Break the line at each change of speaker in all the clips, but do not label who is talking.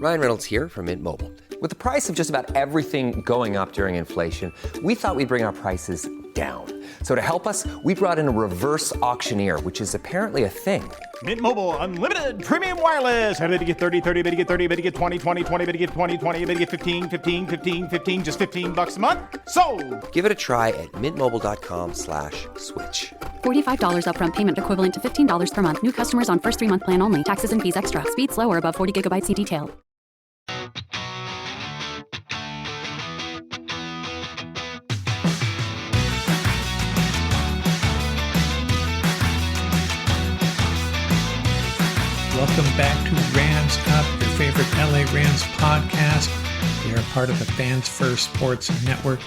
Ryan Reynolds here from Mint Mobile. With the price of just about everything going up during inflation, we thought we'd bring our prices down. So to help us, we brought in a reverse auctioneer, which is apparently a thing.
Mint Mobile Unlimited Premium Wireless. How to get 30, 30, bit to get 30, bit to get 20, 20, 20, bit to get 20, 20, bit to get 15, 15, 15, 15, just $15 a month? Sold!
Give it a try at mintmobile.com/switch.
$45 upfront payment equivalent to $15 per month. New customers on first 3-month plan only. Taxes and fees extra. Speed slower above 40 gigabytes. See detail.
Welcome back to Rams Up, your favorite LA Rams podcast. We are part of the Fans First Sports Network.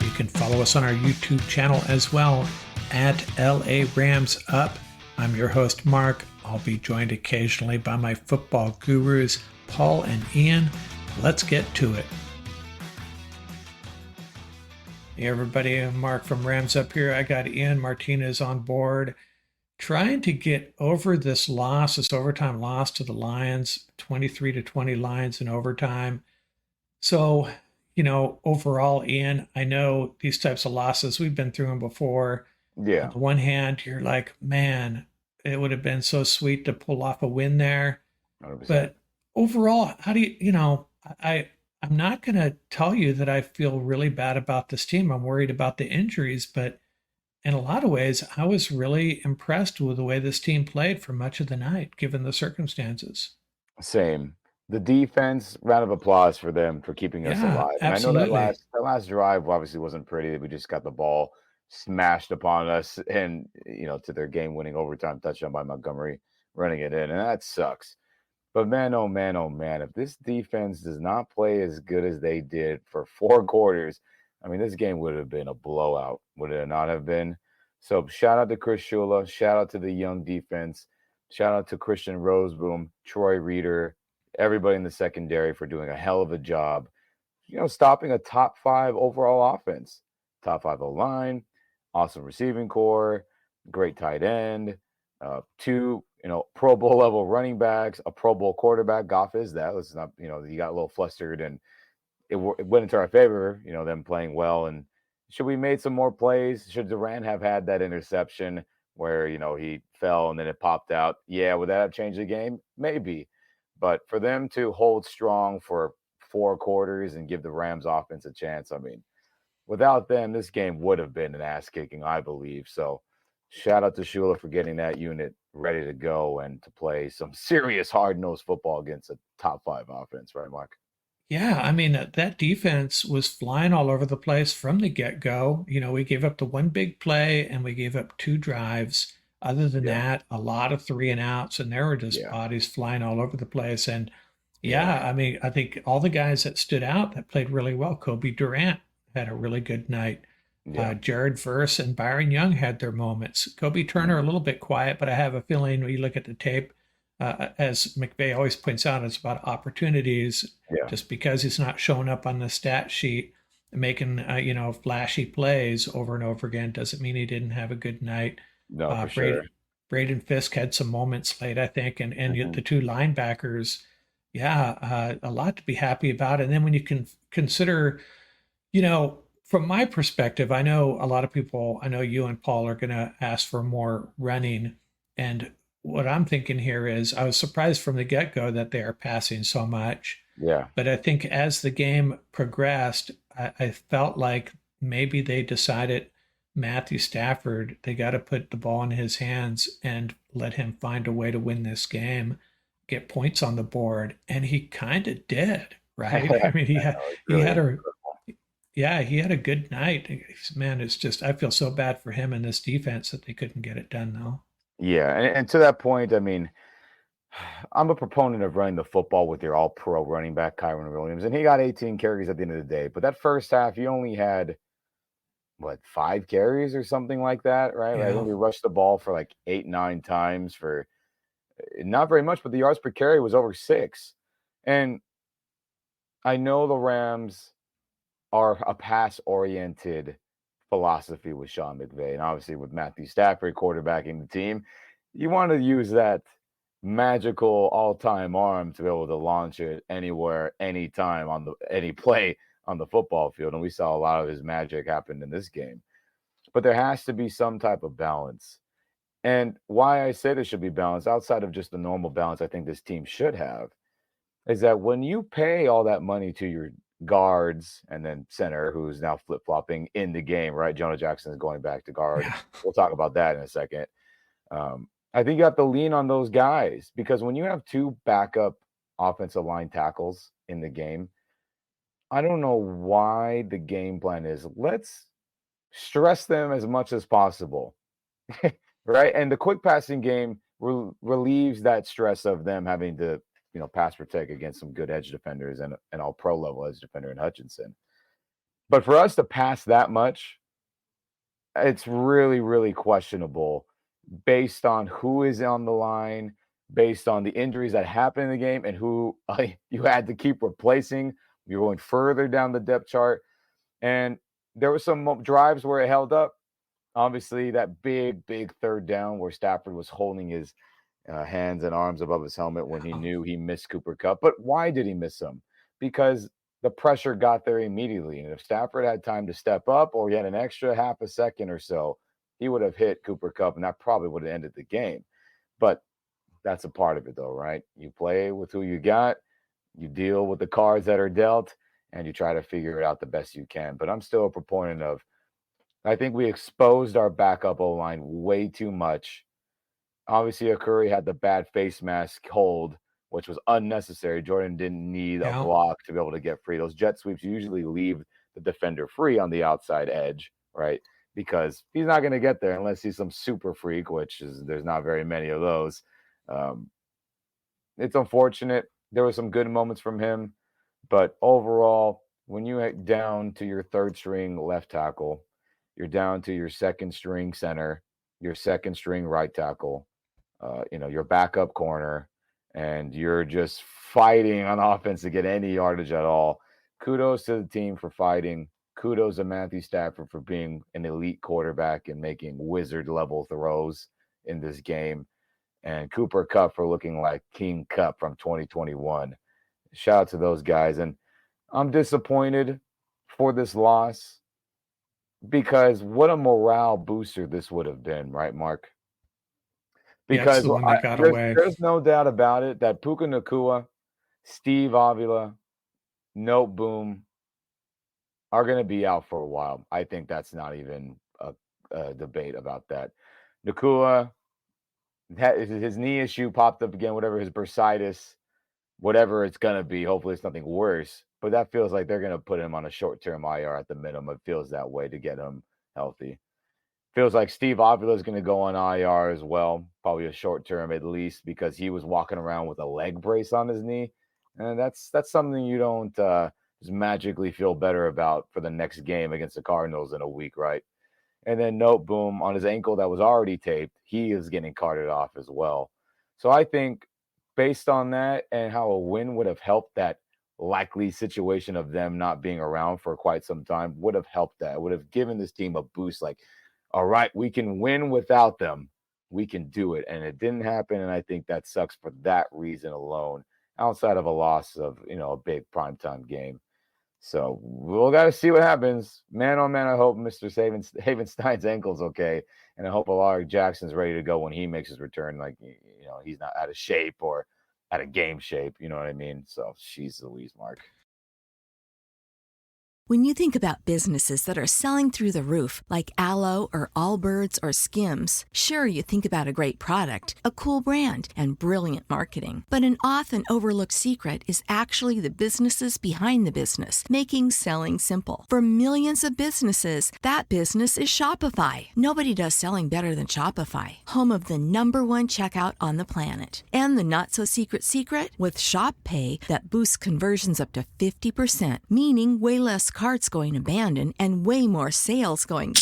You can follow us on our YouTube channel as well at LA Rams Up. I'm your host, Mark. I'll be joined occasionally by my football gurus, Paul and Ian. Let's get to it. Hey everybody, I'm Mark from Rams Up here. I got Ian Martinez on board, trying to get over this loss, this overtime loss to the Lions, 23-20 Lions in overtime. So, overall, Ian, I know these types of losses, we've been through them before.
Yeah.
On the one hand, you're like, man, it would have been so sweet to pull off a win there.
100%.
But overall, how do I'm not going to tell you that I feel really bad about this team. I'm worried about the injuries, but in a lot of ways, I was really impressed with the way this team played for much of the night, given the circumstances.
Same. The defense, round of applause for them for keeping us alive. And
Absolutely.
I know that last drive obviously wasn't pretty. We just got the ball smashed upon us and, to their game-winning overtime touchdown by Montgomery, running it in. And that sucks. But man, oh man, if this defense does not play as good as they did for 4 quarters, I mean, this game would have been a blowout, would it not have been? So shout out to Chris Shula, shout out to the young defense, shout out to Christian Roseboom, Troy Reeder, everybody in the secondary for doing a hell of a job, stopping a top 5 overall offense, top 5 O-line, awesome receiving core, great tight end, 2, Pro Bowl level running backs, a Pro Bowl quarterback. Goff is that. Let's not, you got a little flustered and it went into our favor, them playing well. And should we made some more plays? Should Durant have had that interception where, he fell and then it popped out? Yeah, would that have changed the game? Maybe. But for them to hold strong for 4 quarters and give the Rams offense a chance, I mean, without them, this game would have been an ass kicking, I believe. So shout out to Shula for getting that unit ready to go and to play some serious hard-nosed football against a top 5 offense, right, Mark?
Yeah, I mean, that defense was flying all over the place from the get-go. We gave up the one big play and we gave up 2 drives. Other than that, a lot of 3 and outs, and there were just bodies flying all over the place. And I mean, I think all the guys that stood out that played really well, Kobe Durant had a really good night. Jared Verse and Byron Young had their moments. Kobe Turner a little bit quiet, but I have a feeling when you look at the tape, as McVay always points out, it's about opportunities. Just because he's not showing up on the stat sheet, making flashy plays over and over again, doesn't mean he didn't have a good night.
No, for sure.
Braden Fisk had some moments late, I think, and the 2 linebackers, a lot to be happy about. And then when you can consider, from my perspective, I know a lot of people, I know you and Paul are going to ask for more running. And what I'm thinking here is I was surprised from the get-go that they are passing so much.
Yeah.
But I think as the game progressed, I felt like maybe they decided Matthew Stafford, they got to put the ball in his hands and let him find a way to win this game, get points on the board. And he kind of did, right? I mean, he had a good night. Man, it's just, I feel so bad for him and this defense that they couldn't get it done though.
Yeah, and to that point, I mean, I'm a proponent of running the football with your all-pro running back, Kyron Williams, and he got 18 carries at the end of the day. But that first half, he only had, 5 carries or something like that, right?
Yeah.
Like when we rushed the ball for 8, 9 times for not very much, but the yards per carry was over 6. And I know the Rams are a pass-oriented philosophy with Sean McVay, and obviously with Matthew Stafford quarterbacking the team, you want to use that magical all-time arm to be able to launch it anywhere, anytime on any play on the football field. And we saw a lot of his magic happen in this game. But there has to be some type of balance. And why I say there should be balance outside of just the normal balance I think this team should have is that when you pay all that money to your guards and then center, who's now flip-flopping in the game, right? Jonah Jackson is going back to guard.
Yeah.
We'll talk about that in a second. I think you have to lean on those guys because when you have two backup offensive line tackles in the game, I don't know why the game plan is let's stress them as much as possible, right? And the quick passing game relieves that stress of them having to, pass protect against some good edge defenders and an all pro level edge defender in Hutchinson. But for us to pass that much, it's really, really questionable based on who is on the line, based on the injuries that happen in the game and who you had to keep replacing. You're going further down the depth chart. And there were some drives where it held up. Obviously, that big third down where Stafford was holding his hands and arms above his helmet when he knew he missed Cooper Kupp. But why did he miss him? Because the pressure got there immediately. And if Stafford had time to step up or he had an extra half a second or so, he would have hit Cooper Kupp, and that probably would have ended the game. But that's a part of it, though, right? You play with who you got, you deal with the cards that are dealt, and you try to figure it out the best you can. But I'm still a proponent of, I think we exposed our backup O-line way too much. Obviously, Akuri had the bad face mask hold, which was unnecessary. Jordan didn't need a block to be able to get free. Those jet sweeps usually leave the defender free on the outside edge, right? Because he's not going to get there unless he's some super freak, there's not very many of those. It's unfortunate. There were some good moments from him, but overall, when you get down to your third string left tackle, you're down to your second string center, your second string right tackle, your backup corner, and you're just fighting on offense to get any yardage at all. Kudos to the team for fighting. Kudos to Matthew Stafford for being an elite quarterback and making wizard-level throws in this game. And Cooper Kupp for looking like King Kupp from 2021. Shout out to those guys. And I'm disappointed for this loss because what a morale booster this would have been, right, Mark? Because
the one that got away.
There's no doubt about it that Puka Nacua, Steve Avila, Note Boom are going to be out for a while. I think that's not even a debate about that. Nacua, his knee issue popped up again, whatever his bursitis, whatever it's going to be. Hopefully it's nothing worse. But that feels like they're going to put him on a short-term IR at the minimum. It feels that way to get him healthy. Feels like Steve Avila is going to go on IR as well, probably a short-term at least, because he was walking around with a leg brace on his knee. And that's something you don't just magically feel better about for the next game against the Cardinals in a week, right? And then Note Boom on his ankle that was already taped, he is getting carted off as well. So I think based on that and how a win would have helped that likely situation of them not being around for quite some time would have helped that. It would have given this team a boost like, all right, we can win without them. We can do it. And it didn't happen. And I think that sucks for that reason alone, outside of a loss of, a big primetime game. So we'll got to see what happens. Man, oh man, I hope Mr. Havenstein's ankle's okay. And I hope Alaric Jackson's ready to go when he makes his return. Like, he's not out of shape or out of game shape. You know what I mean? So she's Louise, Mark.
When you think about businesses that are selling through the roof, like Aloe or Allbirds or Skims, sure, you think about a great product, a cool brand, and brilliant marketing. But an often overlooked secret is actually the businesses behind the business, making selling simple. For millions of businesses, that business is Shopify. Nobody does selling better than Shopify, home of the #1 checkout on the planet. And the not-so-secret secret? With Shop Pay that boosts conversions up to 50%, meaning way less carts going abandoned and way more sales going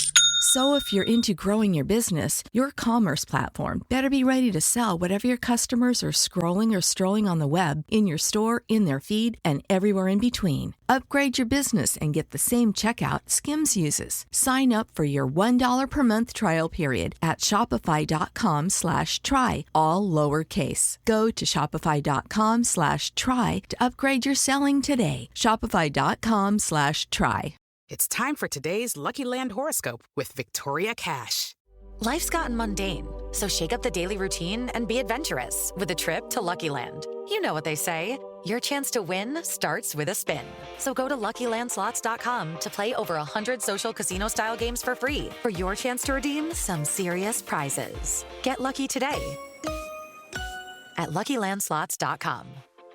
So if you're into growing your business, your commerce platform better be ready to sell whatever your customers are scrolling or strolling on the web, in your store, in their feed, and everywhere in between. Upgrade your business and get the same checkout Skims uses. Sign up for your $1 per month trial period at shopify.com/try, all lowercase. Go to shopify.com/try to upgrade your selling today. Shopify.com/try.
It's time for today's Lucky Land horoscope with Victoria Cash.
Life's gotten mundane, so shake up the daily routine and be adventurous with a trip to Lucky Land. You know what they say, your chance to win starts with a spin. So go to LuckyLandSlots.com to play over 100 social casino-style games for free for your chance to redeem some serious prizes. Get lucky today at LuckyLandSlots.com.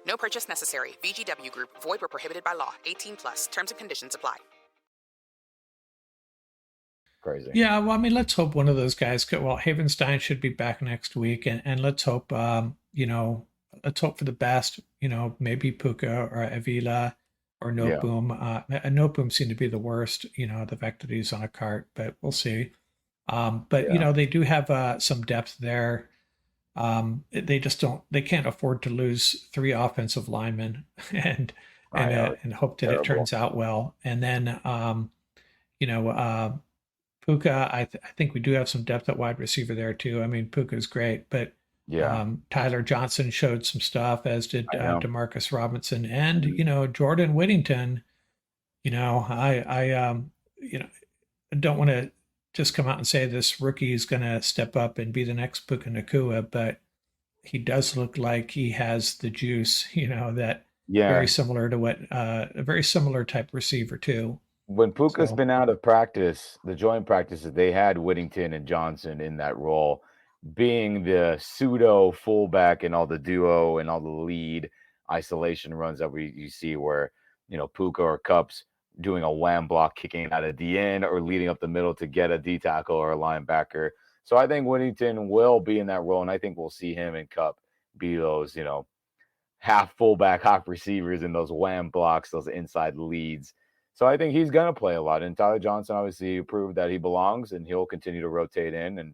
No purchase necessary. VGW Group. Void where prohibited by law. 18 plus. Terms and conditions apply.
Crazy.
Yeah, well, I mean, let's hope one of those guys. Well, Havenstein should be back next week, and let's hope, let's hope for the best. Maybe Puka or Avila or Noteboom. Noteboom seemed to be the worst. The fact that he's on a cart, but we'll see. But they do have some depth there. They just don't. They can't afford to lose 3 offensive linemen and hope that it turns out well. And then Puka, I think we do have some depth at wide receiver there too. I mean, Puka's great, but Tyler Johnson showed some stuff, as did Demarcus Robinson, and Jordan Whittington. I don't want to just come out and say this rookie is going to step up and be the next Puka Nacua, but he does look like he has the juice. Very similar to what a very similar type receiver too.
When Puka's been out of practice, the joint practices, they had Whittington and Johnson in that role, being the pseudo fullback and all the duo and all the lead isolation runs that you see where, Puka or Cups doing a wham block, kicking out at the end or leading up the middle to get a D tackle or a linebacker. So I think Whittington will be in that role, and I think we'll see him and Cup be those, half fullback, half receivers in those wham blocks, those inside leads. So I think he's going to play a lot. And Tyler Johnson obviously proved that he belongs, and he'll continue to rotate in. And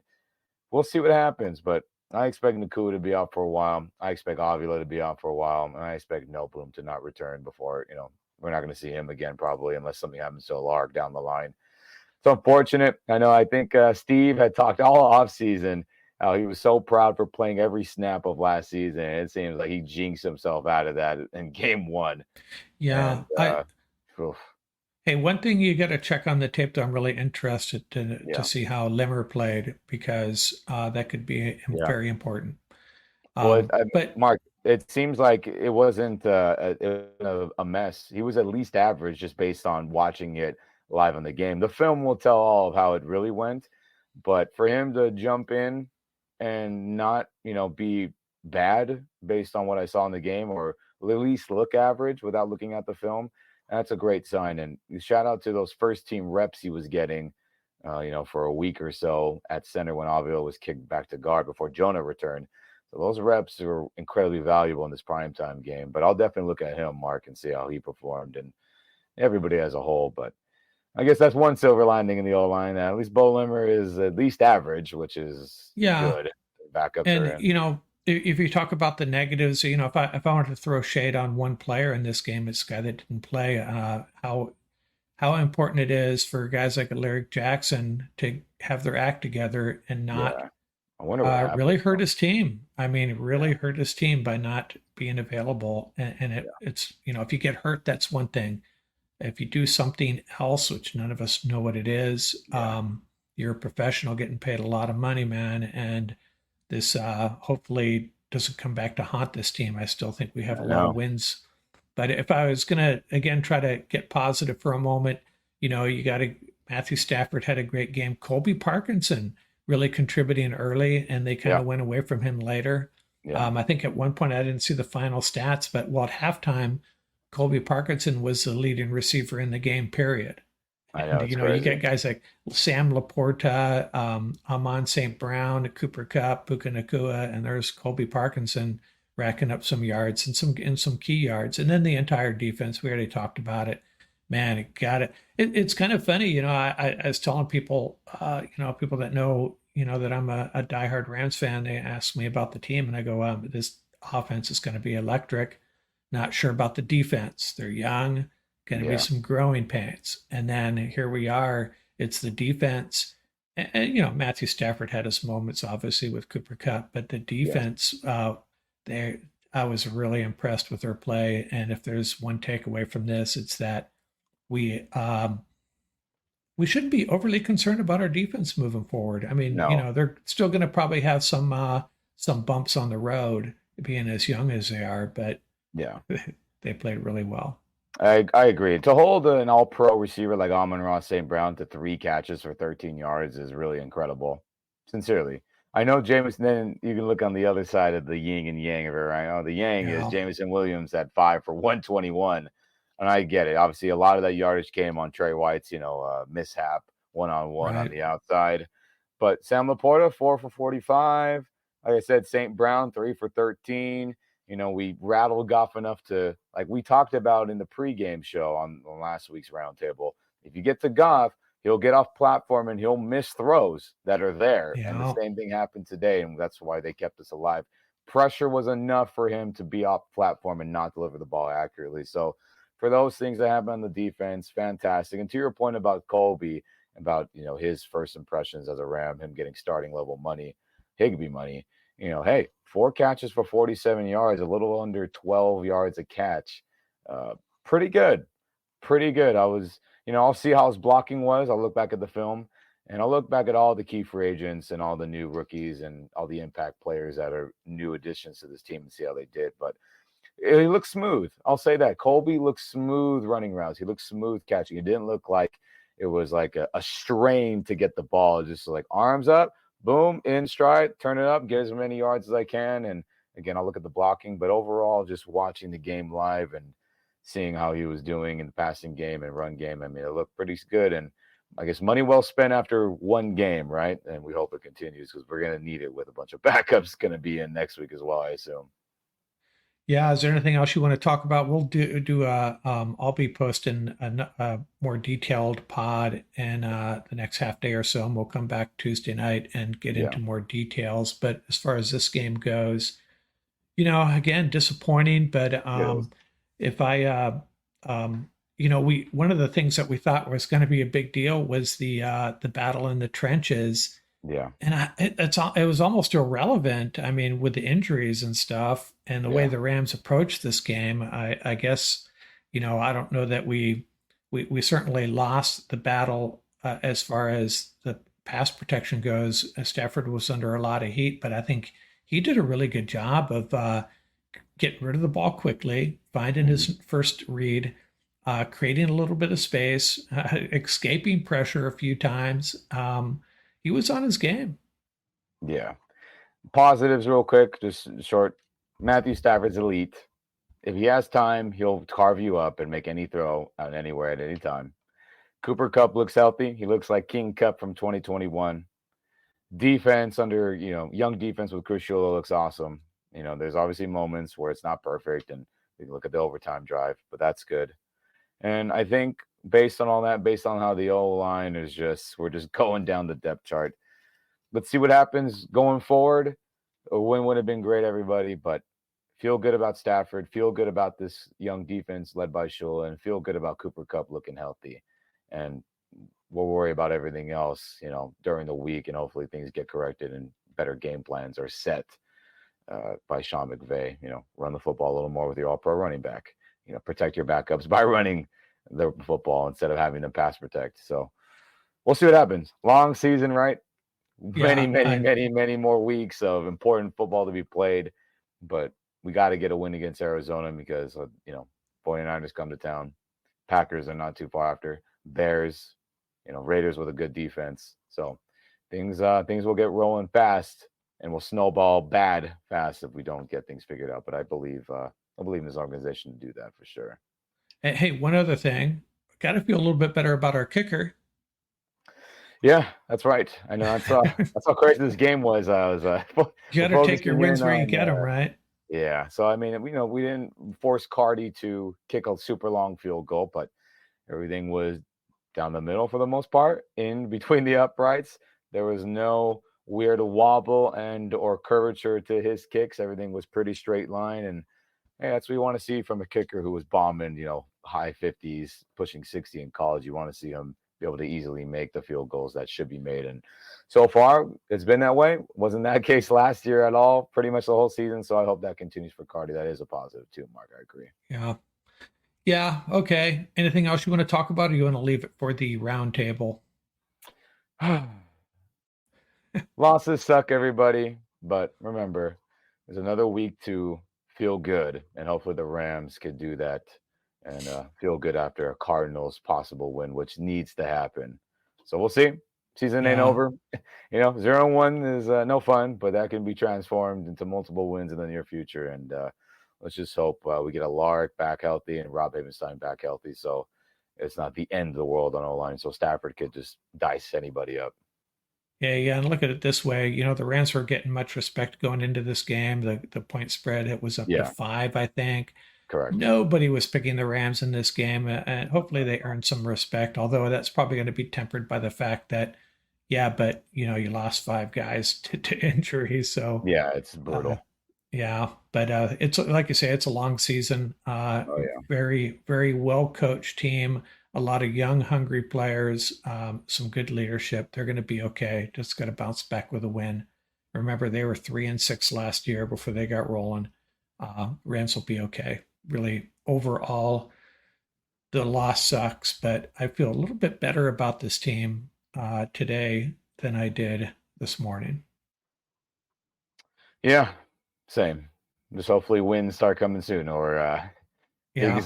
we'll see what happens. But I expect Nacua to be out for a while. I expect Avila to be out for a while. And I expect Noteboom to not return before, we're not going to see him again probably unless something happens to Lark down the line. It's unfortunate. I think Steve had talked all offseason how he was so proud for playing every snap of last season. It seems like he jinxed himself out of that in game 1.
Yeah. Hey, one thing you got to check on the tape, though, I'm really interested to see how Limmer played, because that could be very important.
But Mark, it seems like it wasn't a mess. He was at least average just based on watching it live on the game. The film will tell all of how it really went, but for him to jump in and not, be bad based on what I saw in the game, or at least look average without looking at the film, that's a great sign. And shout out to those first team reps he was getting, for a week or so at center when Avila was kicked back to guard before Jonah returned. So those reps are incredibly valuable in this primetime game. But I'll definitely look at him, Mark, and see how he performed, and everybody as a whole. But I guess that's one silver lining in the O-line. At least Bo Limmer is at least average, which is good. Backup.
And, if you talk about the negatives, if I wanted to throw shade on one player in this game, it's a guy that didn't play. How important it is for guys like Alaric Jackson to have their act together and not really hurt his team. I mean, really hurt his team by not being available. And it's if you get hurt, that's one thing. If you do something else, which none of us know what it is, you're a professional getting paid a lot of money, man, and this hopefully doesn't come back to haunt this team. I still think we have a lot of wins. But if I was going to, again, try to get positive for a moment, Matthew Stafford had a great game. Colby Parkinson really contributing early, and they kind of went away from him later. I think at one point, I didn't see the final stats, but at halftime, Colby Parkinson was the leading receiver in the game, period.
I know,
you get guys like Sam Laporta, Amon St. Brown, Cooper Kupp, Puka Nacua, and there's Colby Parkinson racking up some yards and some key yards. And then the entire defense, we already talked about it. Man, it got it. It's kind of funny, I was telling people, people that know, that I'm a diehard Rams fan. They ask me about the team, and I go, this offense is going to be electric. Not sure about the defense. They're young, going to be
Yeah.
some growing pains. And then here we are. It's the defense. And Matthew Stafford had his moments, obviously, with Cooper Kupp, but the defense, I was really impressed with their play. And if there's one takeaway from this, it's that we shouldn't be overly concerned about our defense moving forward. I mean,
No.
they're still going to probably have some bumps on the road, being as young as they are, but
Yeah.
they played really well.
I agree. To hold an all-pro receiver like Amon-Ra St. Brown to 3 catches for 13 yards is really incredible. Sincerely. I know Jameson, then you can look on the other side of the yin and yang of it, right? Oh, the yang is
Yeah.
Jameson Williams at 5 for 121. And I get it. Obviously, a lot of that yardage came on Trey White's, mishap one-on-one on
Right.
the outside. But Sam Laporta, 4 for 45. Like I said, St. Brown, 3 for 13. We rattled Goff enough to, like we talked about in the pregame show on last week's roundtable. If you get to Goff, he'll get off platform and he'll miss throws that are there. And the
Yeah.
same thing happened today, and that's why they kept us alive. Pressure was enough for him to be off platform and not deliver the ball accurately. So for those things that happen on the defense, fantastic. And to your point about Colby, about his first impressions as a Ram, him getting starting level money, Higbee money. Hey, 4 catches for 47 yards, a little under 12 yards a catch. Pretty good. Pretty good. I'll see how his blocking was. I'll look back at the film, and I'll look back at all the key free agents and all the new rookies and all the impact players that are new additions to this team and see how they did. But he looks smooth. I'll say that. Colby looks smooth running routes. He looks smooth catching. It didn't look like it was like a strain to get the ball. Just like arms up, boom, in stride, turn it up, get as many yards as I can. And again, I'll look at the blocking, but overall, just watching the game live and seeing how he was doing in the passing game and run game, I mean, it looked pretty good. And I guess money well spent after one game, right? And we hope it continues because we're going to need it with a bunch of backups going to be in next week as well, I assume.
Yeah. Is there anything else you want to talk about? We'll I'll be posting a more detailed pod in the next half day or so, and we'll come back Tuesday night and get into more details. But as far as this game goes, again, disappointing, but if I, one of the things that we thought was going to be a big deal was the battle in the trenches.
Yeah.
And it was almost irrelevant. I mean, with the injuries and stuff and the way the Rams approached this game, I guess, I don't know that we certainly lost the battle as far as the pass protection goes. Stafford was under a lot of heat, but I think he did a really good job of getting rid of the ball quickly, finding his first read, creating a little bit of space, escaping pressure a few times. He was on his game.
Yeah. Positives real quick, just short. Matthew Stafford's elite. If he has time, he'll carve you up and make any throw out anywhere at any time. Cooper Kupp looks healthy. He looks like King Kupp from 2021. Defense under, young defense with Chris Shula looks awesome. There's obviously moments where it's not perfect, and we can look at the overtime drive, but that's good. And I think based on all that, based on how the O-line is we're just going down the depth chart. Let's see what happens going forward. A win would have been great, everybody, but feel good about Stafford, feel good about this young defense led by Shula, and feel good about Cooper Kupp looking healthy. And we'll worry about everything else, during the week, and hopefully things get corrected and better game plans are set by Sean McVay. Run the football a little more with your all-pro running back. Protect your backups by running the football instead of having them pass protect. So we'll see what happens. Long season, right? Many more weeks of important football to be played, but we got to get a win against Arizona because 49ers come to town. Packers are not too far after. Bears, Raiders with a good defense. So things will get rolling fast, and will snowball bad fast if we don't get things figured out. But I believe in this organization to do that for sure.
Hey, one other thing. Got to feel a little bit better about our kicker.
Yeah, that's right. I know that's how crazy this game was.
You got to take your wins where you get them, right?
Yeah. So I mean, we didn't force Cardi to kick a super long field goal, but Everything was down the middle for the most part, in between the uprights. There was no weird wobble and or curvature to his kicks. Everything was pretty straight line, and hey, that's what you want to see from a kicker who was bombing, high 50s, pushing 60 in college. You want to see him be able to easily make the field goals that should be made. And so far, it's been that way. Wasn't that case last year at all, pretty much the whole season. So I hope that continues for Cardi. That is a positive too, Mark. I agree.
Yeah. Yeah. Okay. Anything else you want to talk about, or you want to leave it for the round table?
Losses suck, everybody. But remember, there's another week to feel good, and hopefully the Rams could do that and feel good after a Cardinals possible win, which needs to happen. So we'll see. Season ain't over. 0-1 is no fun, but that can be transformed into multiple wins in the near future. And let's just hope we get a Lark back healthy and Rob Havenstein back healthy, so it's not the end of the world on O-line. So Stafford could just dice anybody up.
Yeah, and look at it this way. The Rams were getting much respect going into this game. The point spread, it was up to 5, I think.
Correct.
Nobody was picking the Rams in this game, and hopefully they earned some respect, although that's probably going to be tempered by the fact that, but you lost 5 guys to injury. So
yeah, it's brutal.
But it's like you say, it's a long season. Very, very well-coached team. A lot of young, hungry players, some good leadership. They're going to be okay. Just got to bounce back with a win. Remember, they were 3-6 last year before they got rolling. Rams will be okay. Really, overall, the loss sucks, but I feel a little bit better about this team today than I did this morning.
Yeah, same. Just hopefully wins start coming soon, or things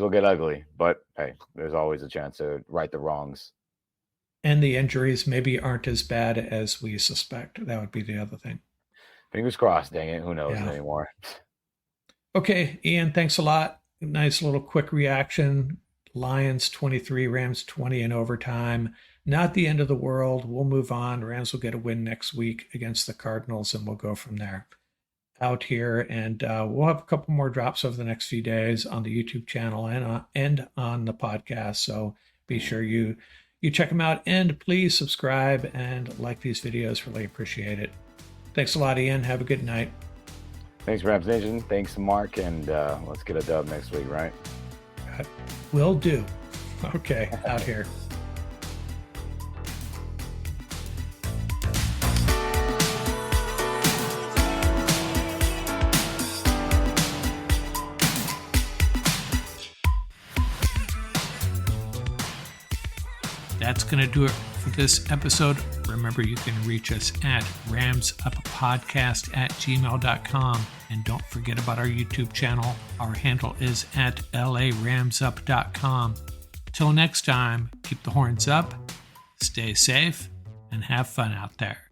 will get ugly. But hey, there's always a chance to right the wrongs.
And the injuries maybe aren't as bad as we suspect. That would be the other thing.
Fingers crossed, dang it. Who knows anymore?
Okay, Ian, thanks a lot. Nice little quick reaction. Lions 23, Rams 20 in overtime. Not the end of the world. We'll move on. Rams will get a win next week against the Cardinals, and we'll go from there. Out here, and we'll have a couple more drops over the next few days on the YouTube channel and on the podcast. So be sure you check them out, and please subscribe and like these videos. Really appreciate it. Thanks a lot, Ian. Have a good night.
Thanks, Rams Nation. Thanks, Mark, and let's get a dub next week, right?
Will do. Okay, out here. That's going to do it for this episode. Remember, you can reach us at ramsuppodcast@gmail.com. And don't forget about our YouTube channel. Our handle is at laramsup.com. Till next time, keep the horns up, stay safe, and have fun out there.